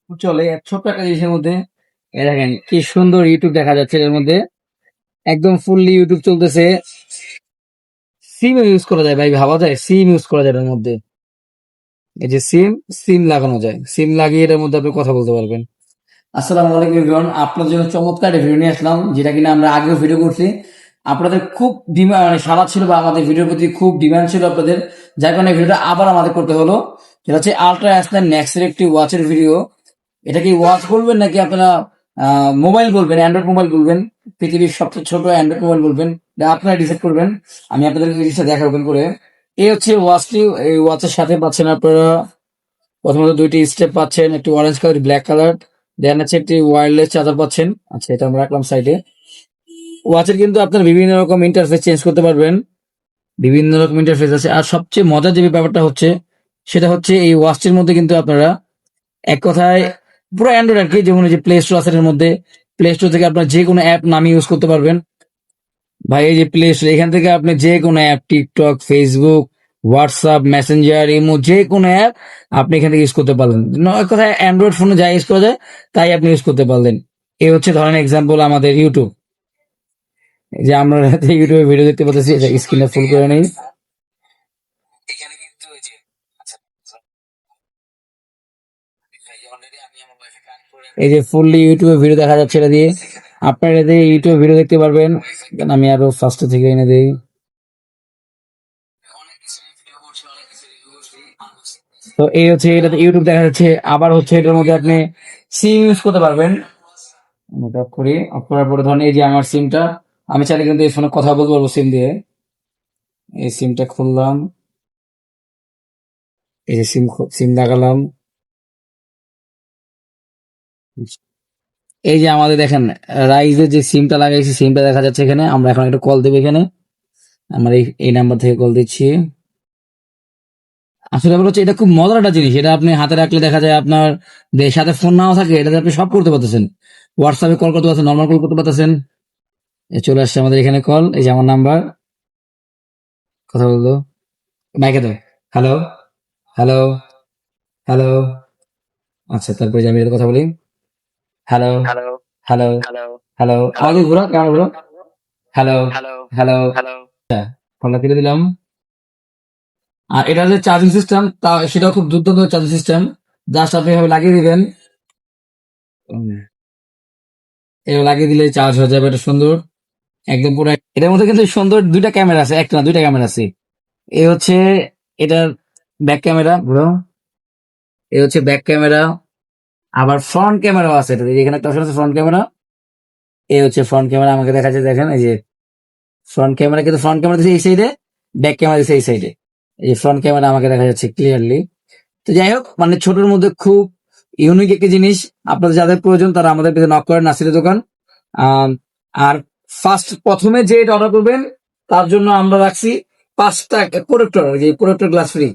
চলে ছোট্ট একটা জিনিসের মধ্যে। দেখেন কি সুন্দর ইউটিউব দেখা যাচ্ছে এর মধ্যে, একদম ফুললি ইউটিউব চলতেছে। সিম ইউজ করা যায় ভাই, ভাবা যায় সিম ইউজ করা যায় এর মধ্যে। এই যে সিম, সিম লাগানো যায়, সিম লাগিয়ে এটার মধ্যে আপনি কথা বলতে পারবেন। আসসালামু আলাইকুম এভরিওয়ান, আপনার জন্য চমৎকার একটা ভিডিও নিয়ে আসলাম, যেটা কিনা আমরা আগেও ভিডিও করছি। আপনাদের খুব ডিমান্ড, মানে সাড়া ছিল, বা আমাদের ভিডিওর প্রতি খুব ডিমান্ড ছিল আপনাদের, যার কারণে ভিডিওটা আবার আমাদের করতে হলো। যেটা হচ্ছে আলট্রা S9 ম্যাক্সের একটি ওয়াচের ভিডিও। এটা কি ওয়াচ বলবেন নাকি আপনারা মোবাইল বলবেন, অ্যান্ড্রয়েড মোবাইল বলবেন, পৃথিবীর সবচেয়ে ছোট অ্যান্ড্রয়েড মোবাইল বলবেন, এটা আপনারা ডিসাইড করবেন। আমি আপনাদেরকে জিনিসটা দেখা ওপেন করে। এই হচ্ছে ওয়াচটি। এই ওয়াচের সাথে পাচ্ছেন আপনারা প্রথমত দুইটি স্টেপ পাচ্ছেন, একটি অরেঞ্জ কালার, ব্ল্যাক কালার। দেন হচ্ছে একটি ওয়্যারলেস চার্জার পাচ্ছেন। আচ্ছা, এটা আমরা রাখলাম সাইডে। ওয়াচের কিন্তু আপনার বিভিন্ন রকম ইন্টারফেস চেঞ্জ করতে পারবেন, বিভিন্ন রকম ইন্টারফেস আছে। আর সবচেয়ে মজার যে ব্যাপারটা হচ্ছে, সেটা হচ্ছে এই ওয়াচটির মধ্যে কিন্তু আপনারা এক কথায় পুরো অ্যান্ড্রয়েড আর কি, যেমন এই যে প্লে স্টোর আছে এর মধ্যে, প্লে স্টোর থেকে আপনার যে কোনো অ্যাপ নামিয়ে ইউজ করতে পারবেন। ভাই এই যে প্লে স্টোর, এখান থেকে আপনি যে কোনো app, TikTok, Facebook, WhatsApp, Messenger, imo, যে কোনো অ্যাপ আপনি এখান থেকে ইউজ করতে পারলেন। এক কথায় অ্যান্ড্রয়েড ফোনে যা ইউজ করা যায় তাই আপনি ইউজ করতে পারলেন। এই হচ্ছে ধরেন এক্সাম্পল আমাদের ইউটিউব। এই যে আমরা ইউটিউবে ভিডিও দেখতে পাচ্ছি, স্ক্রিনটা ফুল করে নেই। এই যে ফুললি ইউটিউবে ভিডিও দেখা যাচ্ছে এটা দিয়ে। আপনারা এটা দিয়ে ইউটিউবে ভিডিও দেখতে পারবেন। আমি আরো ফার্স্ট থেকে এনে দিই। তো এই হচ্ছে এটাতে ইউটিউব দেখা যাচ্ছে। আবার হচ্ছে এটার মধ্যে আপনি সিম ইউজ করতে পারবেন। আমি এটা অফ করি। অফ করার পরে ধরেন এই যে আমার সিমটা, আমি চাইলে কিন্তু এই ফোনে কথা বলতে পারবো সিম দিয়ে। এই সিমটা খুললাম, এই যে সিম লাগালাম। এই যে আমাদের দেখেন রাইজের যে সিমটা লাগাইছি, সিমটা দেখা যাচ্ছে এখানে। আমরা এখন একটা কল দেবো এখানে। আমার এই নাম্বার থেকে কল দিচ্ছি। আসলে ব্যাপার হচ্ছে, এটা খুব মজার একটা জিনিস। এটা আপনি হাতে রাখলে দেখা যায় আপনার সাথে ফোন নাও থাকে, এটাতে আপনি সব করতে পারতেছেন। হোয়াটসঅ্যাপে কল করতে পারছেন, নর্মাল কল করতে পারতেছেন। চলে আসছে আমাদের এখানে কল। এই যে আমার নাম্বার, কথা বললো মাইকে দাও। Hello, hello, hello. আচ্ছা, তারপরে যে আমি এটাতে কথা বলি। Hello, hello, hello. আমাকে ঘুরো, কেমন ঘুরো। Hello, hello. ফোনটা তুলে দিলাম। আর এটা যে চার্জিং সিস্টেম, তা সেটাও খুব দুর্দান্ত চার্জিং সিস্টেম। জাস্ট আপনি এভাবে লাগিয়ে দিবেন, এভাবে লাগিয়ে দিলে চার্জ হয়ে যাবে। এটা সুন্দর, একদম পুরো। এটার মধ্যে কিন্তু সুন্দর দুইটা ক্যামেরা আছে, একটা না দুইটা ক্যামেরা আছে। এই হচ্ছে এটার ব্যাক ক্যামেরা ব্রো, এই হচ্ছে ব্যাক ক্যামেরা। আবার ফ্রন্ট ক্যামেরাও আছে। এটা এখানে একটা অপশন আছে ফ্রন্ট ক্যামেরা। এই হচ্ছে ফ্রন্ট ক্যামেরা, আমাকে দেখা যাচ্ছে দেখেন। এই যে ফ্রন্ট ক্যামেরা, কিন্তু ফ্রন্ট ক্যামেরা দিচ্ছে এই সাইডে, ব্যাক ক্যামেরা দিচ্ছে এই সাইডে। এই যে ফ্রন্ট ক্যামেরা আমাকে দেখা যাচ্ছে ক্লিয়ারলি। তো যাই হোক, মানে ছোটর মধ্যে খুব ইউনিক একটি জিনিস। আপনাদের যাদের প্রয়োজন তারা আমাদের পেজে নক করেন, নাসিরের দোকান। আম, আর প্রথমে যে এটা অর্ডার করবেন তার জন্য আমরা রাখছি 5টা প্রোটেক্টর, যে প্রোটেক্টর গ্লাস ফ্রি।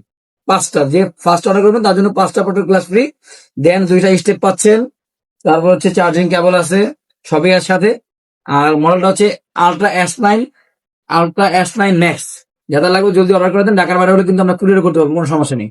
5টা, যে ফার্স্ট অর্ডার করবেন তার জন্য 5টা প্রোটেক্টর গ্লাস ফ্রি। দেন 2টা স্টেপ পাচ্ছেন। তারপর হচ্ছে চার্জিং কেবল আছে, সবই এর সাথে। আর মডেলটা হচ্ছে আলট্রা S9 ম্যাক্স। যাদের লাগবে জলদি অর্ডার করে দেন। ঢাকার বাইরে হলে কিন্তু আমরা কুরিয়ার করতে পারবো, কোনো সমস্যা নেই।